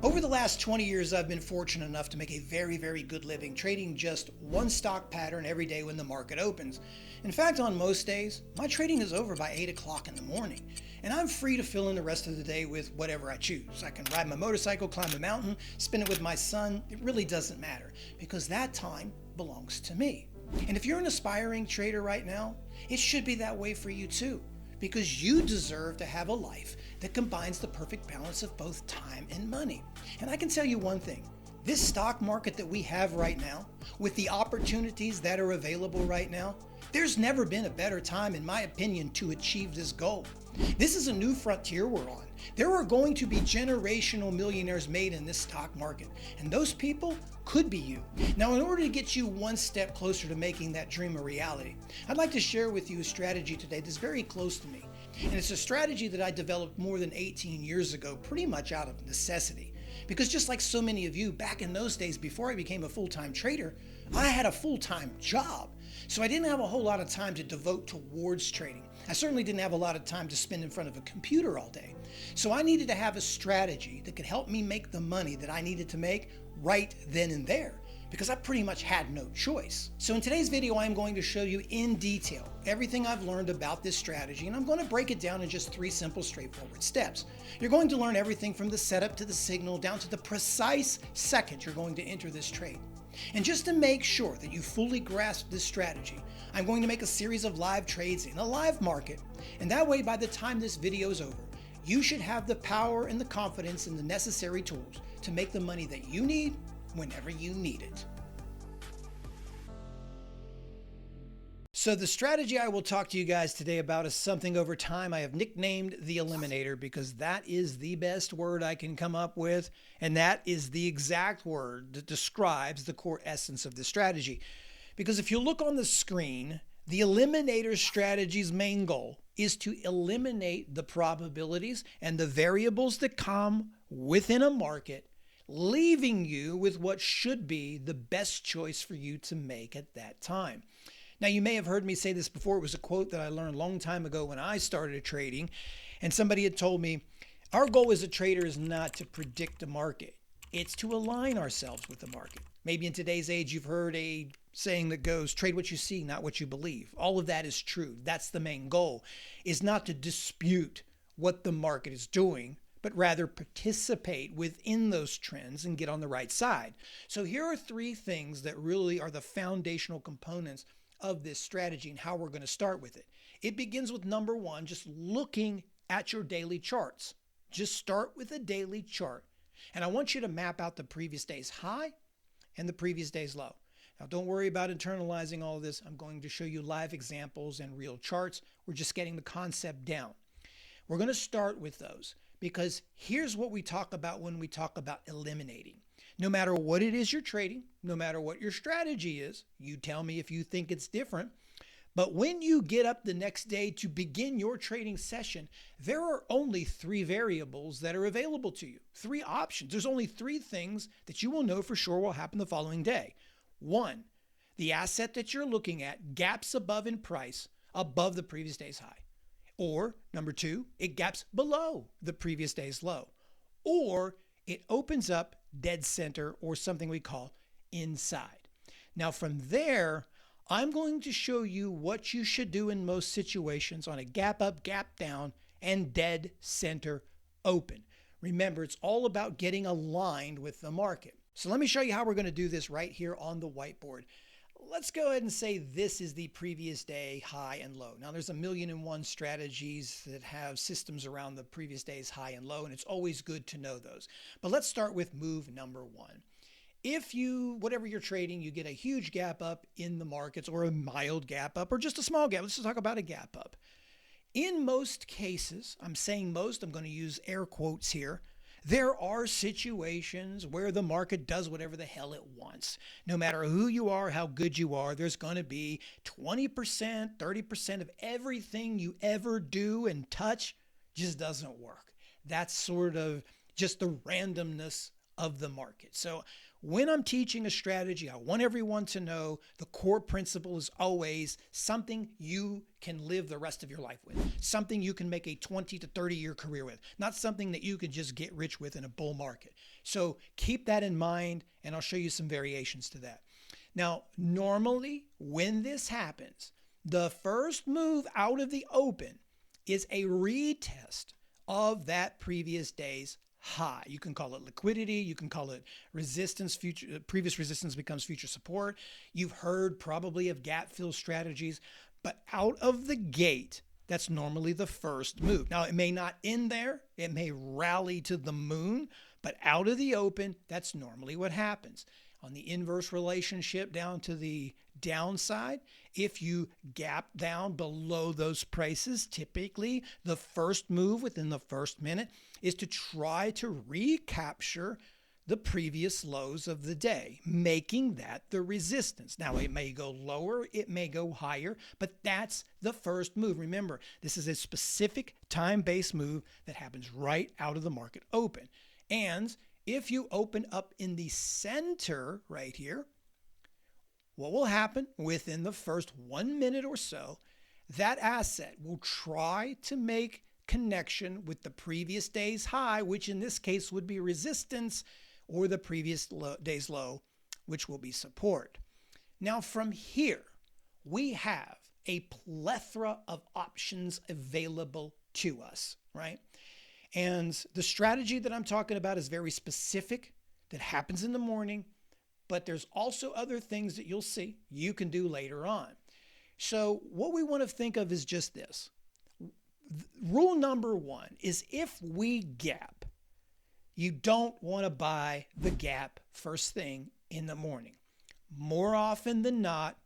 Over the last 20 years, I've been fortunate enough to make a very good living trading just one stock pattern every day when the market opens. In fact, on most days, my trading is over by 8 o'clock in the morning, and I'm free to fill in the rest of the day with whatever I choose. I can ride my motorcycle, climb a mountain, spend it with my son. It really doesn't matter because that time belongs to me. And if you're an aspiring trader right now, it should be that way for you too, because you deserve to have a life that combines the perfect balance of both time and money. And I can tell you one thing, this stock market that we have right now, with the opportunities that are available right now, there's never been a better time, in my opinion, to achieve this goal. This is a new frontier we're on. There are going to be generational millionaires made in this stock market, and those people could be you. Now, in order to get you one step closer to making that dream a reality, I'd like to share with you a strategy today that's very close to me. And it's a strategy that I developed more than 18 years ago, pretty much out of necessity. Because just like so many of you, back in those days before I became a full-time trader, I had a full-time job. So I didn't have a whole lot of time to devote towards trading. I certainly didn't have a lot of time to spend in front of a computer all day. So I needed to have a strategy that could help me make the money that I needed to make right then and there, because I pretty much had no choice. So in today's video, I'm going to show you in detail everything I've learned about this strategy, and I'm going to break it down in just 3 simple, straightforward steps. You're going to learn everything from the setup to the signal down to the precise second you're going to enter this trade. And just to make sure that you fully grasp this strategy, I'm going to make a series of live trades in a live market, and that way by the time this video is over, you should have the power and the confidence and the necessary tools to make the money that you need whenever you need it. So the strategy I will talk to you guys today about is something over time I have nicknamed the Eliminator, because that is the best word I can come up with, and that is the exact word that describes the core essence of the strategy. Because if you look on the screen, the Eliminator strategy's main goal is to eliminate the probabilities and the variables that come within a market, leaving you with what should be the best choice for you to make at that time. Now, you may have heard me say this before. It was a quote that I learned a long time ago when I started trading, and somebody had told me, our goal as a trader is not to predict a market. It's to align ourselves with the market. Maybe in today's age, you've heard a saying that goes, trade what you see, not what you believe. All of that is true. That's the main goal, is not to dispute what the market is doing, but rather participate within those trends and get on the right side. So here are 3 things that really are the foundational components of this strategy and how we're going to start with it. It begins with number 1, just looking at your daily charts. Just start with a daily chart. And I want you to map out the previous day's high and the previous day's low. Now, don't worry about internalizing all of this. I'm going to show you live examples and real charts. We're just getting the concept down. We're going to start with those because here's what we talk about when we talk about eliminating. No matter what it is you're trading, no matter what your strategy is, you tell me if you think it's different. But when you get up the next day to begin your trading session, there are only 3 variables that are available to you. 3 options. There's only 3 things that you will know for sure will happen the following day. 1, the asset that you're looking at gaps above in price above the previous day's high. Or number 2, it gaps below the previous day's low. Or it opens up dead center, or something we call inside. Now from there, I'm going to show you what you should do in most situations on a gap up, gap down, and dead center open. Remember, it's all about getting aligned with the market. So let me show you how we're going to do this right here on the whiteboard. Let's go ahead and say this is the previous day high and low. Now there's 1,000,001 strategies that have systems around the previous day's high and low, and it's always good to know those. But let's start with move number 1. If you, whatever you're trading, you get a huge gap up in the markets, or a mild gap up, or just a small gap. Let's just talk about a gap up. In most cases, I'm saying most, I'm going to use air quotes here, there are situations where the market does whatever the hell it wants. No matter who you are, how good you are, there's going to be 20%, 30% of everything you ever do and touch just doesn't work. That's sort of just the randomness of the market. So when I'm teaching a strategy, I want everyone to know the core principle is always something you can live the rest of your life with, something you can make a 20 to 30 year career with, not something that you can just get rich with in a bull market. So keep that in mind, and I'll show you some variations to that. Now, normally when this happens, the first move out of the open is a retest of that previous day's high. You can call it liquidity. You can call it resistance. Previous resistance becomes future support. You've heard probably of gap fill strategies, but out of the gate, that's normally the first move. Now, it may not end there. It may rally to the moon, but out of the open, that's normally what happens. On the inverse relationship down to the downside, if you gap down below those prices, typically the first move within the first minute is to try to recapture the previous lows of the day, making that the resistance. Now, it may go lower, it may go higher, but that's the first move. Remember, this is a specific time-based move that happens right out of the market open. And if you open up in the center right here, what will happen within the first 1 minute or so, that asset will try to make connection with the previous day's high, which in this case would be resistance, or the previous day's low, which will be support. Now from here, we have a plethora of options available to us, right? And the strategy that I'm talking about is very specific, that happens in the morning, but there's also other things that you'll see you can do later on. So what we want to think of is just this. Rule number one is if we gap, you don't want to buy the gap first thing in the morning. More often than not,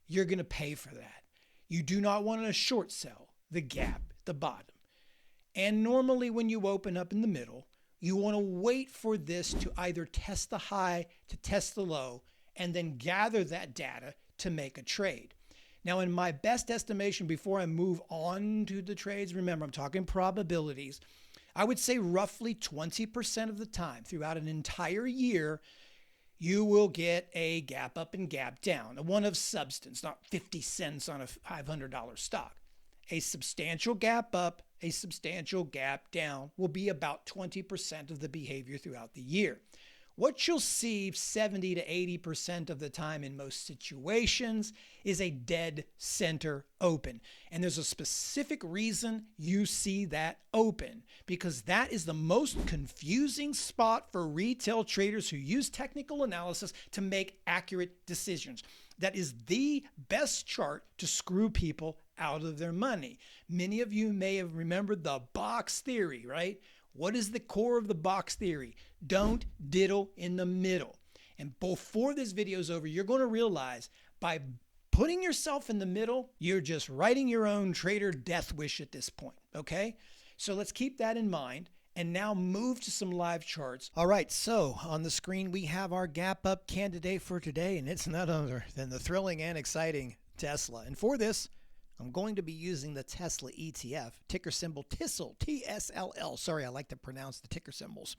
you're going to pay for that. You do not want to short sell the gap at the bottom. And normally when you open up in the middle, you want to wait for this to either test the high, to test the low, and then gather that data to make a trade. Now, in my best estimation, before I move on to the trades, remember, I'm talking probabilities, I would say roughly 20% of the time throughout an entire year, you will get a gap up and gap down, one of substance, not 50 cents on a $500 stock. A substantial gap up, a substantial gap down will be about 20% of the behavior throughout the year. What you'll see 70 to 80% of the time in most situations is a dead center open. And there's a specific reason you see that open, because that is the most confusing spot for retail traders who use technical analysis to make accurate decisions. That is the best chart to screw people out of their money. Many of you may have remembered the box theory, right? What is the core of the box theory? Don't diddle in the middle. And before this video is over, you're going to realize by putting yourself in the middle, you're just writing your own trader death wish at this point, okay? So let's keep that in mind and now move to some live charts. All right, so on the screen, we have our gap up candidate for today, and it's none other than the thrilling and exciting Tesla. And for this, I'm going to be using the Tesla ETF, ticker symbol TISSL, T-S-L-L. Sorry, I like to pronounce the ticker symbols.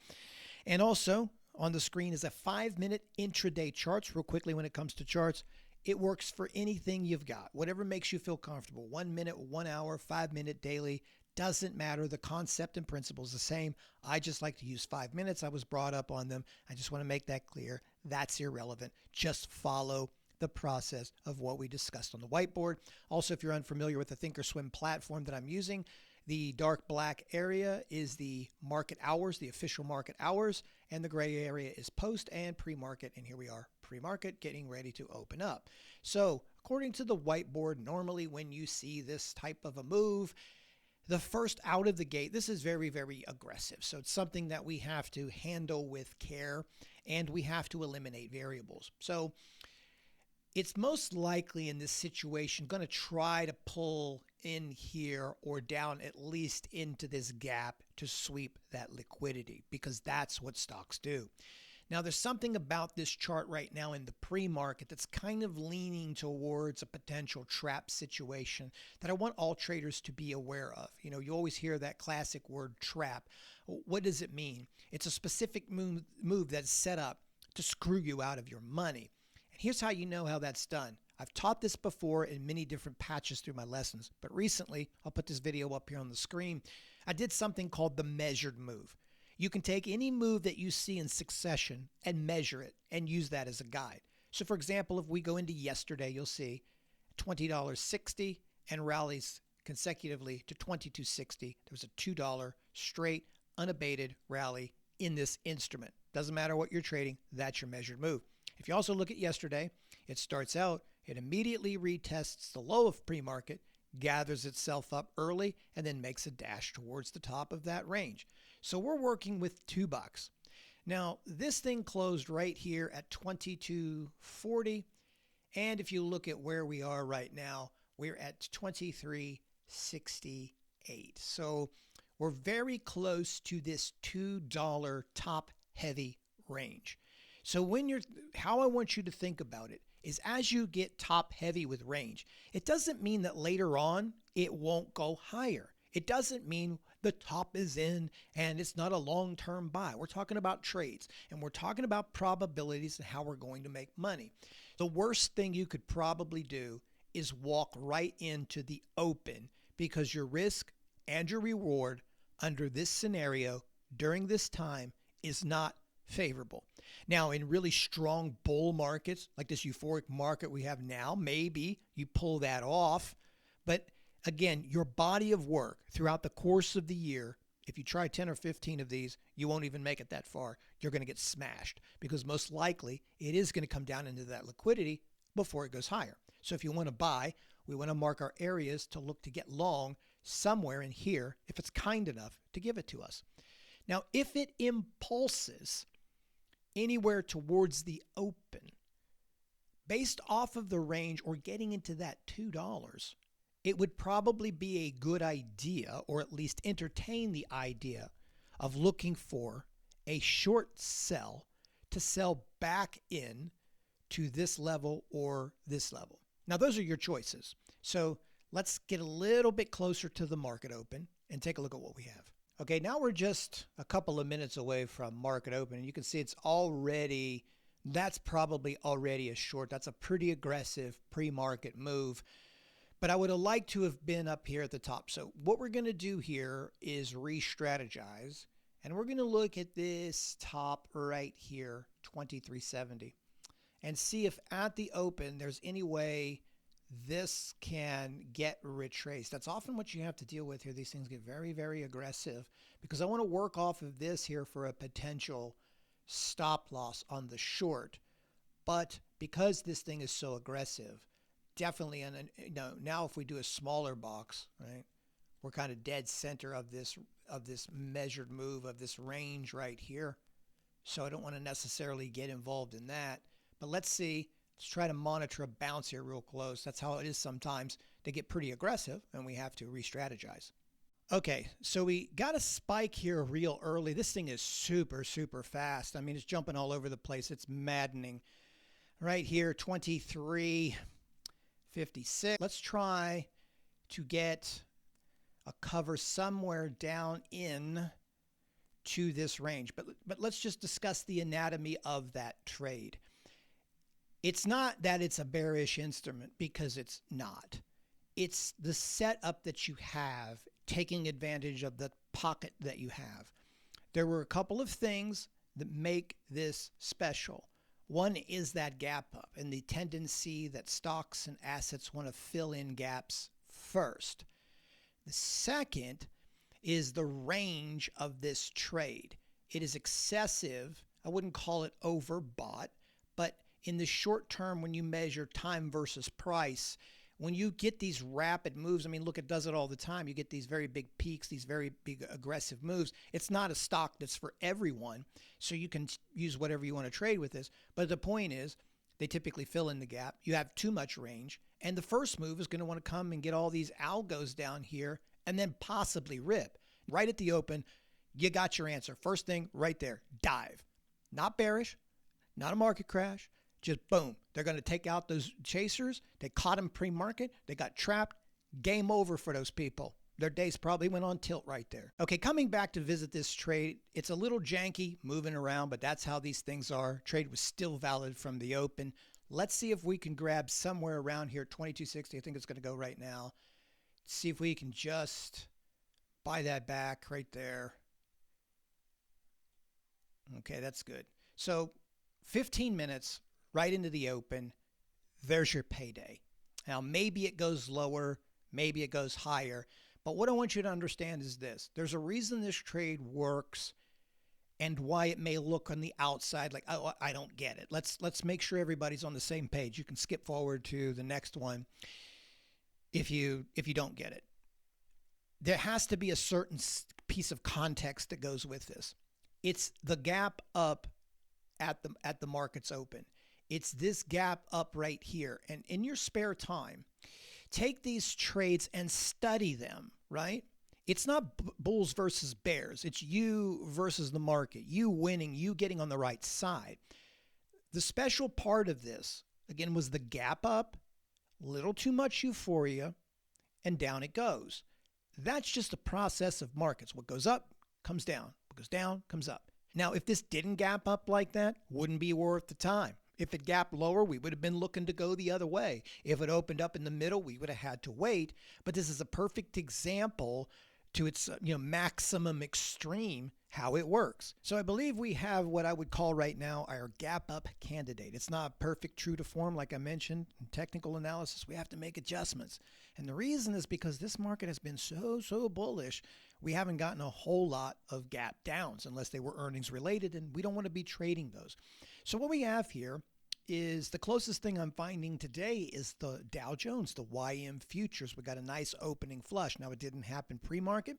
And also on the screen is a 5-minute intraday charts. Real quickly, when it comes to charts, it works for anything you've got, whatever makes you feel comfortable. 1 minute, 1 hour, 5-minute daily, doesn't matter. The concept and principle is the same. I just like to use 5 minutes. I was brought up on them. I just want to make that clear. That's irrelevant. Just follow the process of what we discussed on the whiteboard. Also, if you're unfamiliar with the Thinkorswim platform that I'm using, the dark black area is the market hours, the official market hours, and the gray area is post and pre-market. And here we are, pre-market, getting ready to open up. So according to the whiteboard, normally when you see this type of a move, the first out of the gate, this is very, very aggressive. So it's something that we have to handle with care, and we have to eliminate variables. So it's most likely in this situation going to try to pull in here or down at least into this gap to sweep that liquidity, because that's what stocks do. Now, there's something about this chart right now in the pre-market that's kind of leaning towards a potential trap situation that I want all traders to be aware of. You know, you always hear that classic word trap. What does it mean? It's a specific move that's set up to screw you out of your money. And here's how you know how that's done. I've taught this before in many different patches through my lessons, but recently, I'll put this video up here on the screen, I did something called the measured move. You can take any move that you see in succession and measure it and use that as a guide. So for example, if we go into yesterday, you'll see $20.60 and rallies consecutively to $22.60. There was a $2 straight unabated rally in this instrument. Doesn't matter what you're trading, that's your measured move. If you also look at yesterday, it starts out, it immediately retests the low of pre-market, gathers itself up early, and then makes a dash towards the top of that range. So we're working with $2. Now, this thing closed right here at $22.40. And if you look at where we are right now, we're at $23.68. So we're very close to this $2 top heavy range. So how I want you to think about it is as you get top heavy with range, it doesn't mean that later on it won't go higher. It doesn't mean the top is in and it's not a long-term buy. We're talking about trades and we're talking about probabilities and how we're going to make money. The worst thing you could probably do is walk right into the open because your risk and your reward under this scenario during this time is not favorable. Now, in really strong bull markets, like this euphoric market we have now, maybe you pull that off. But again, your body of work throughout the course of the year, if you try 10 or 15 of these, you won't even make it that far. You're going to get smashed because most likely it is going to come down into that liquidity before it goes higher. So if you want to buy, we want to mark our areas to look to get long somewhere in here if it's kind enough to give it to us. Now, if it impulses anywhere towards the open, based off of the range or getting into that $2, it would probably be a good idea, or at least entertain the idea of looking for a short sell to sell back in to this level or this level. Now, those are your choices. So let's get a little bit closer to the market open and take a look at what we have. Okay, now we're just a couple of minutes away from market open, and you can see that's probably already a short. That's a pretty aggressive pre-market move, but I would have liked to have been up here at the top. So what we're going to do here is re-strategize, and we're going to look at this top right here, 2370, and see if at the open there's any way this can get retraced. That's often what you have to deal with here. These things get very, very aggressive because I want to work off of this here for a potential stop loss on the short. But because this thing is so aggressive, definitely, now if we do a smaller box, right, we're kind of dead center of this measured move of this range right here. So I don't want to necessarily get involved in that. But let's see. Let's try to monitor a bounce here real close. That's how it is sometimes. They get pretty aggressive and we have to re-strategize. Okay, so we got a spike here real early. This thing is super, super fast. I mean, it's jumping all over the place. It's maddening. Right here, 23.56. Let's try to get a cover somewhere down in to this range. But let's just discuss the anatomy of that trade. It's not that it's a bearish instrument, because it's not. It's the setup that you have, taking advantage of the pocket that you have. There were a couple of things that make this special. One is that gap up and the tendency that stocks and assets want to fill in gaps first. The second is the range of this trade. It is excessive. I wouldn't call it overbought, but in the short term, when you measure time versus price, when you get these rapid moves, I mean, look, it does it all the time. You get these very big peaks, these very big aggressive moves. It's not a stock that's for everyone, so you can use whatever you want to trade with this. But the point is, they typically fill in the gap. You have too much range, and the first move is going to want to come and get all these algos down here and then possibly rip. Right at the open, you got your answer. First thing right there, dive. Not bearish, not a market crash. Just boom. They're going to take out those chasers. They caught them pre-market. They got trapped. Game over for those people. Their days probably went on tilt right there. Okay, coming back to visit this trade, it's a little janky moving around, but that's how these things are. Trade was still valid from the open. Let's see if we can grab somewhere around here, 2260. I think it's going to go right now. See if we can just buy that back right there. Okay, that's good. So 15 minutes right into the open. There's your payday. Now, maybe it goes lower, maybe it goes higher. But what I want you to understand is this. There's a reason this trade works and why it may look on the outside like, oh, I don't get it. Let's make sure everybody's on the same page. You can skip forward to the next one if you don't get it. There has to be a certain piece of context that goes with this. It's the gap up at the market's open. It's this gap up right here. And in your spare time, take these trades and study them, right? It's not bulls versus bears. It's you versus the market, you winning, you getting on the right side. The special part of this, again, was the gap up, little too much euphoria, and down it goes. That's just the process of markets. What goes up comes down. What goes down comes up. Now, if this didn't gap up like that, wouldn't be worth the time. If it gapped lower, we would have been looking to go the other way. If it opened up in the middle, we would have had to wait. But this is a perfect example to its maximum extreme how it works. So I believe we have what I would call right now our gap up candidate. It's not perfect true to form like I mentioned in technical analysis. We have to make adjustments. And the reason is because this market has been so bullish. We haven't gotten a whole lot of gap downs unless they were earnings related, and we don't want to be trading those. So what we have here is the closest thing I'm finding today is the Dow Jones, the YM futures. We got a nice opening flush. Now, it didn't happen pre-market,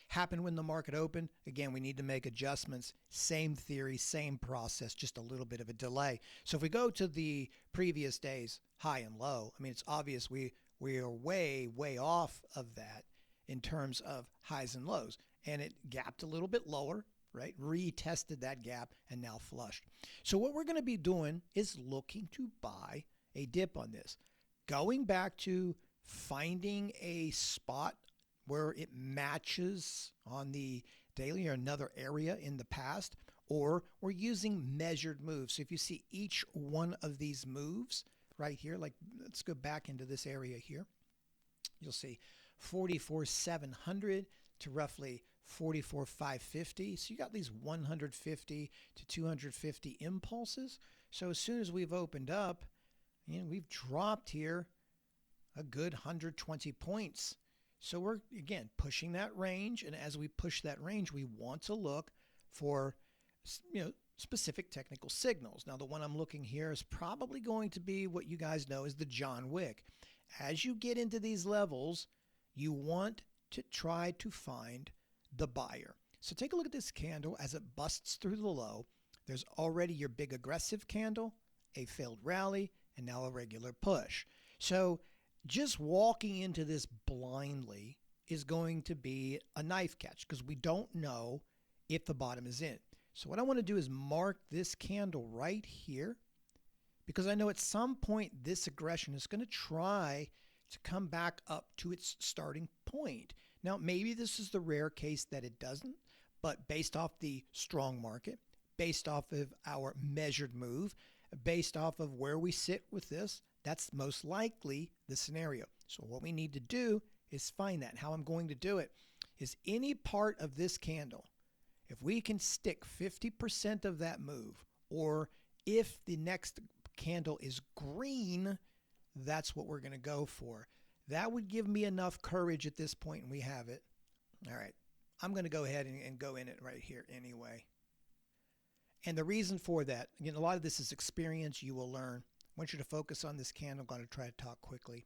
happened when the market opened. Again, we need to make adjustments. Same theory, same process, just a little bit of a delay. So if we go to the previous days, high and low, I mean, it's obvious we are way off of that in terms of highs and lows. And it gapped a little bit lower, right? Retested that gap and now flushed. So what we're going to be doing is looking to buy a dip on this. Going back to finding a spot where it matches on the daily or another area in the past, or we're using measured moves. So if you see each one of these moves right here, like let's go back into this area here, you'll see 44,700 to roughly 44,550. So you got these 150 to 250 impulses. So as soon as we've opened up, we've dropped here a good 120 points. So we're, again, pushing that range. And as we push that range, we want to look for, specific technical signals. Now, the one I'm looking here is probably going to be what you guys know as the John Wick. As you get into these levels, you want to try to find the buyer. So take a look at this candle as it busts through the low. There's already your big aggressive candle, a failed rally, and now a regular push. So just walking into this blindly is going to be a knife catch because we don't know if the bottom is in. So what I want to do is mark this candle right here because I know at some point this aggression is going to try to come back up to its starting point. Now, maybe this is the rare case that it doesn't, but based off the strong market, based off of our measured move, based off of where we sit with this, that's most likely the scenario. So what we need to do is find that. How I'm going to do it is any part of this candle, if we can stick 50% of that move, or if the next candle is green, that's what we're going to go for. That would give me enough courage at this point, and we have it. All right, I'm going to go ahead and go in it right here anyway. And the reason for that, again, a lot of this is experience. You will learn. I want you to focus on this candle. I'm going to try to talk quickly.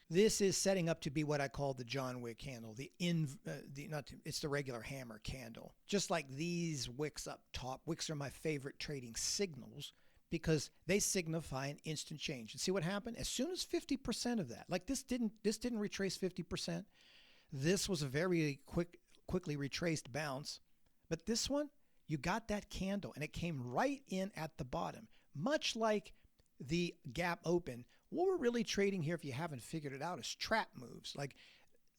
This is setting up to be what I call the John Wick candle. It's the regular hammer candle. Just like these wicks up top. Wicks are my favorite trading signals because they signify an instant change. And see what happened? As soon as 50% of that, like this didn't retrace 50%. This was a very quickly retraced bounce. But this one, You got that candle and it came right in at the bottom, much like the gap open. What we're really trading here, if you haven't figured it out, is trap moves. Like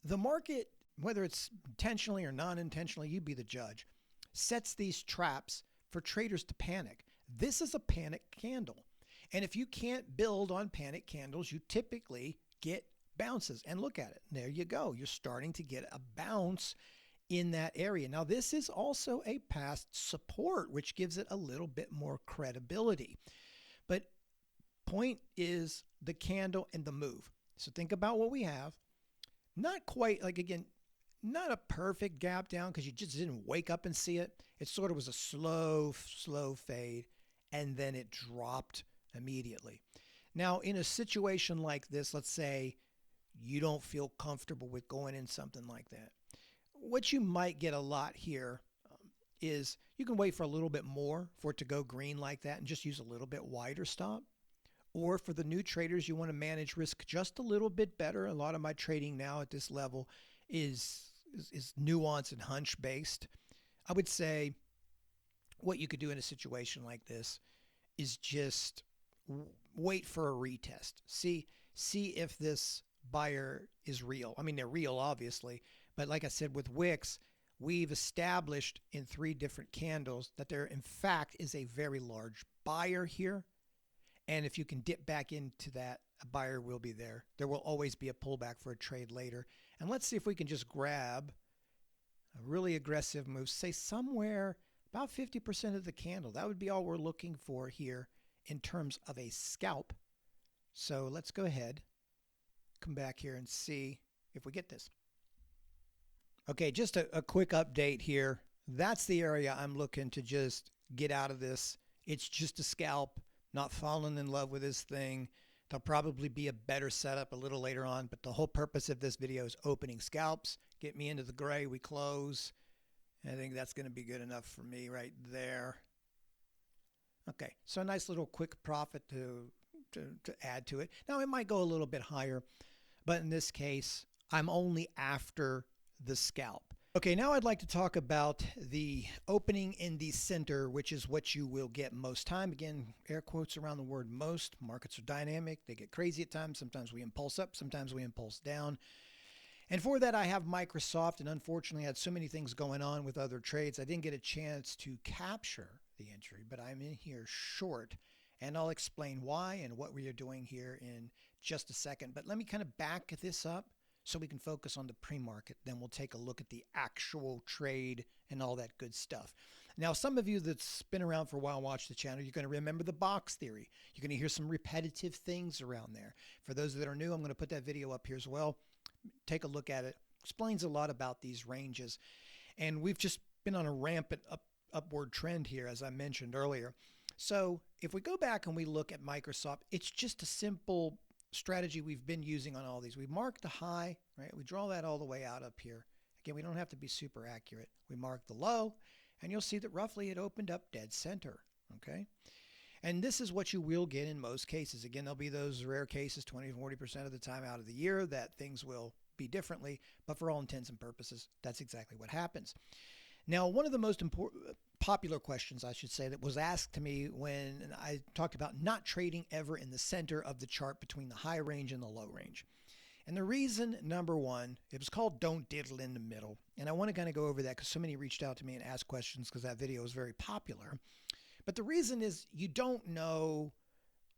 the market, whether it's intentionally or non-intentionally, you be the judge, sets these traps for traders to panic. This is a panic candle. And if you can't build on panic candles, you typically get bounces. And look at it. There you go. You're starting to get a bounce in that area. Now, this is also a past support, which gives it a little bit more credibility. But point is the candle and the move. So think about what we have. Not quite like, again, not a perfect gap down because you just didn't wake up and see it. It sort of was a slow fade, and then it dropped immediately. Now, in a situation like this, let's say you don't feel comfortable with going in something like that. What you might get a lot here is you can wait for a little bit more for it to go green like that and just use a little bit wider stop. Or for the new traders, you want to manage risk just a little bit better. A lot of my trading now at this level is nuance and hunch based. I would say what you could do in a situation like this is just wait for a retest. See if this buyer is real. I mean, they're real, obviously, but like I said, with wicks, we've established in 3 different candles that there, in fact, is a very large buyer here. And if you can dip back into that, a buyer will be there. There will always be a pullback for a trade later. And let's see if we can just grab a really aggressive move, say somewhere about 50% of the candle. That would be all we're looking for here in terms of a scalp. So let's go ahead, come back here and see if we get this. Okay, just a quick update here. That's the area I'm looking to just get out of this. It's just a scalp. Not falling in love with this thing. There'll probably be a better setup a little later on, but the whole purpose of this video is opening scalps. Get me into the gray, we close. I think that's going to be good enough for me right there. Okay, so a nice little quick profit to add to it. Now it might go a little bit higher, but in this case, I'm only after the scalp. Okay, now I'd like to talk about the opening in the center, which is what you will get most time. Again, air quotes around the word most. Markets are dynamic. They get crazy at times. Sometimes we impulse up, sometimes we impulse down. And for that, I have Microsoft, and unfortunately I had so many things going on with other trades, I didn't get a chance to capture the entry, but I'm in here short, and I'll explain why and what we are doing here in just a second. But let me kind of back this up so we can focus on the pre-market. Then we'll take a look at the actual trade and all that good stuff. Now, some of you that's been around for a while, watch the channel, you're going to remember the box theory. You're going to hear some repetitive things around there. For those that are new, I'm going to put that video up here as well. Take a look at it. Explains a lot about these ranges. And we've just been on a rampant upward trend here, as I mentioned earlier. So if we go back and we look at Microsoft, it's just a simple strategy we've been using on all these. We mark the high, right? We draw that all the way out up here. Again, we don't have to be super accurate. We mark the low, and you'll see that roughly it opened up dead center, okay? And this is what you will get in most cases. Again, there'll be those rare cases 20 to 40% of the time out of the year that things will be differently, but for all intents and purposes, that's exactly what happens. Now, one of the most popular questions, I should say, that was asked to me when I talked about not trading ever in the center of the chart between the high range and the low range. And the reason, number one, it was called Don't Diddle in the Middle. And I want to kind of go over that because so many reached out to me and asked questions because that video was very popular. But the reason is you don't know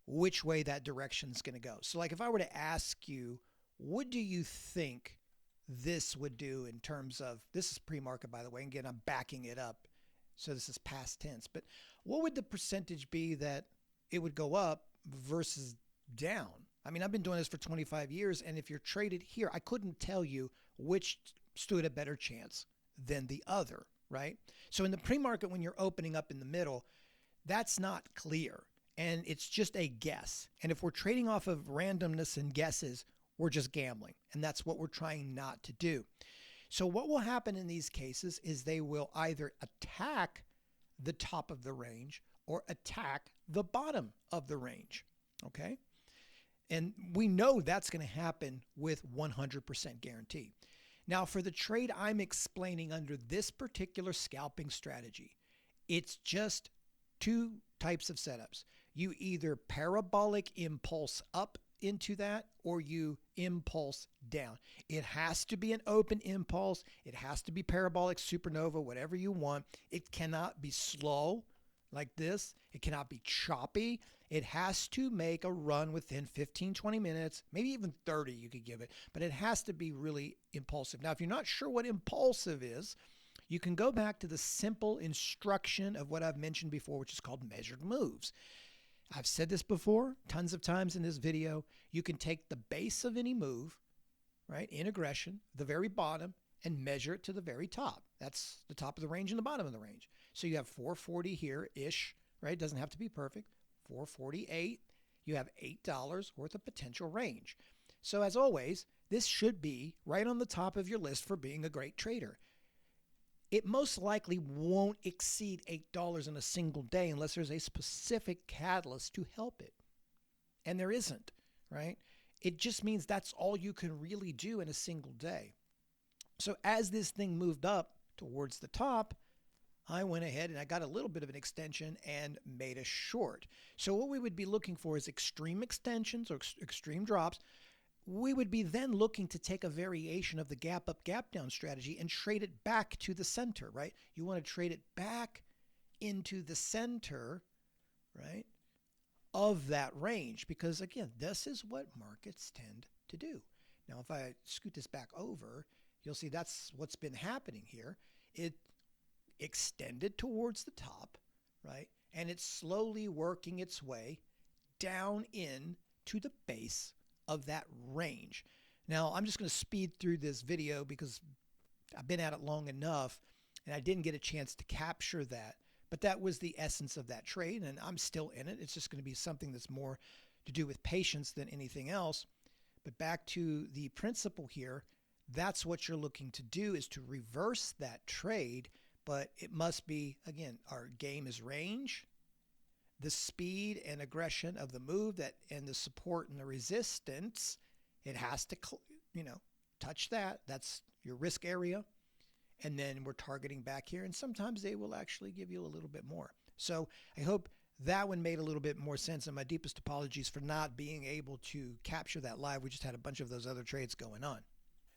which way that direction is going to go. So like if I were to ask you, what do you think this would do in terms of, this is pre-market, by the way, and again, I'm backing it up. So this is past tense, but what would the percentage be that it would go up versus down? I mean, I've been doing this for 25 years, and if you're traded here, I couldn't tell you which stood a better chance than the other, right? So in the pre-market, when you're opening up in the middle, that's not clear, and it's just a guess. And if we're trading off of randomness and guesses, we're just gambling, and that's what we're trying not to do. So what will happen in these cases is they will either attack the top of the range or attack the bottom of the range, okay? And we know that's going to happen with 100% guarantee. Now, for the trade I'm explaining under this particular scalping strategy, It's just two types of setups. You either parabolic impulse up into that or you impulse down. It has to be an open impulse. It has to be parabolic, supernova, whatever you want. It cannot be slow like this. It cannot be choppy. It has to make a run within 15, 20 minutes, maybe even 30 you could give it, but it has to be really impulsive. Now, if you're not sure what impulsive is, you can go back to the simple instruction of what I've mentioned before, which is called measured moves. I've said this before tons of times in this video. You can take the base of any move, right, in aggression, the very bottom, and measure it to the very top. That's the top of the range and the bottom of the range. So you have 440 here-ish, right? It doesn't have to be perfect. 448. You have $8 worth of potential range. So as always, this should be right on the top of your list for being a great trader. It most likely won't exceed $8 in a single day unless there's a specific catalyst to help it. And there isn't, right? It just means that's all you can really do in a single day. So as this thing moved up towards the top, I went ahead and I got a little bit of an extension and made a short. So what we would be looking for is extreme extensions or extreme drops. We would be then looking to take a variation of the gap up, gap down strategy and trade it back to the center, right? You want to trade it back into the center, right, of that range, because again, this is what markets tend to do. Now, if I scoot this back over, you'll see that's what's been happening here. It extended towards the top, right? And it's slowly working its way down in to the base of that range. Now, I'm just going to speed through this video because I've been at it long enough and I didn't get a chance to capture that. But that was the essence of that trade, and I'm still in it. It's just going to be something that's more to do with patience than anything else. But back to the principle here, that's what you're looking to do, is to reverse that trade. But it must be, again, our game is range, the speed and aggression of the move, that and the support and the resistance. It has to, touch that. That's your risk area. And then we're targeting back here. And sometimes they will actually give you a little bit more. So I hope that one made a little bit more sense. And my deepest apologies for not being able to capture that live. We just had a bunch of those other trades going on.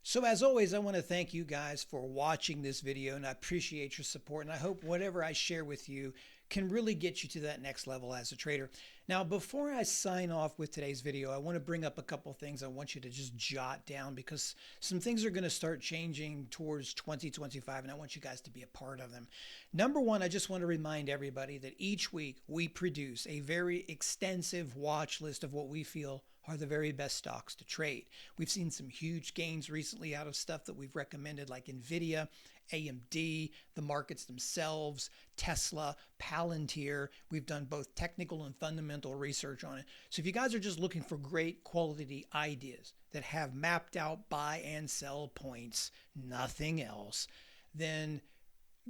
So as always, I want to thank you guys for watching this video, and I appreciate your support. And I hope whatever I share with you can really get you to that next level as a trader. Now, before I sign off with today's video, I want to bring up a couple things I want you to just jot down, because some things are going to start changing towards 2025, and I want you guys to be a part of them. Number one, I just want to remind everybody that each week we produce a very extensive watch list of what we feel are the very best stocks to trade. We've seen some huge gains recently out of stuff that we've recommended, like Nvidia, AMD, the markets themselves, Tesla, Palantir. We've done both technical and fundamental research on it. So if you guys are just looking for great quality ideas that have mapped out buy and sell points, nothing else, then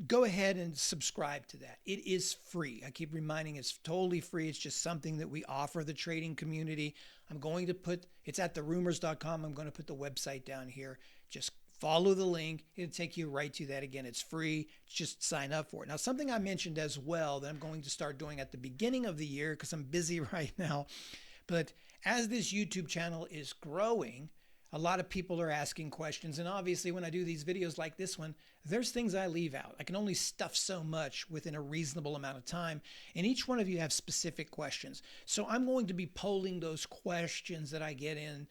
go ahead and subscribe to that. It is free. I keep reminding it's totally free. It's just something that we offer the trading community. I'm going to put, it's at therumors.com. I'm going to put the website down here. Just follow the link. It'll take you right to that. Again, it's free. Just sign up for it. Now, something I mentioned as well that I'm going to start doing at the beginning of the year, because I'm busy right now, but as this YouTube channel is growing, a lot of people are asking questions. And obviously, when I do these videos like this one, there's things I leave out. I can only stuff so much within a reasonable amount of time. And each one of you have specific questions. So I'm going to be polling those questions that I get in,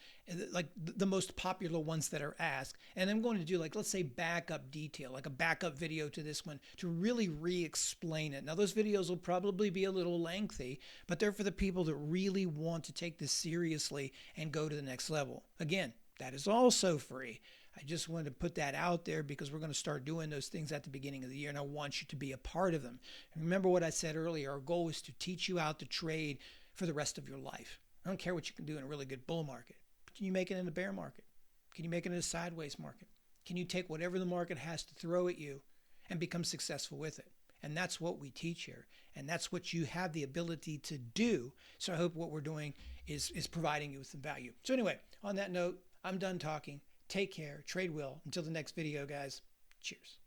like the most popular ones that are asked. And I'm going to do, like, let's say backup detail, like a backup video to this one, to really re-explain it. Now, those videos will probably be a little lengthy, but they're for the people that really want to take this seriously and go to the next level. Again, that is also free. I just wanted to put that out there because we're going to start doing those things at the beginning of the year, and I want you to be a part of them. And remember what I said earlier, our goal is to teach you how to trade for the rest of your life. I don't care what you can do in a really good bull market. Can you make it in a bear market? Can you make it in a sideways market? Can you take whatever the market has to throw at you and become successful with it? And that's what we teach here. And that's what you have the ability to do. So I hope what we're doing is providing you with some value. So anyway, on that note, I'm done talking. Take care. Trade well. Until the next video, guys. Cheers.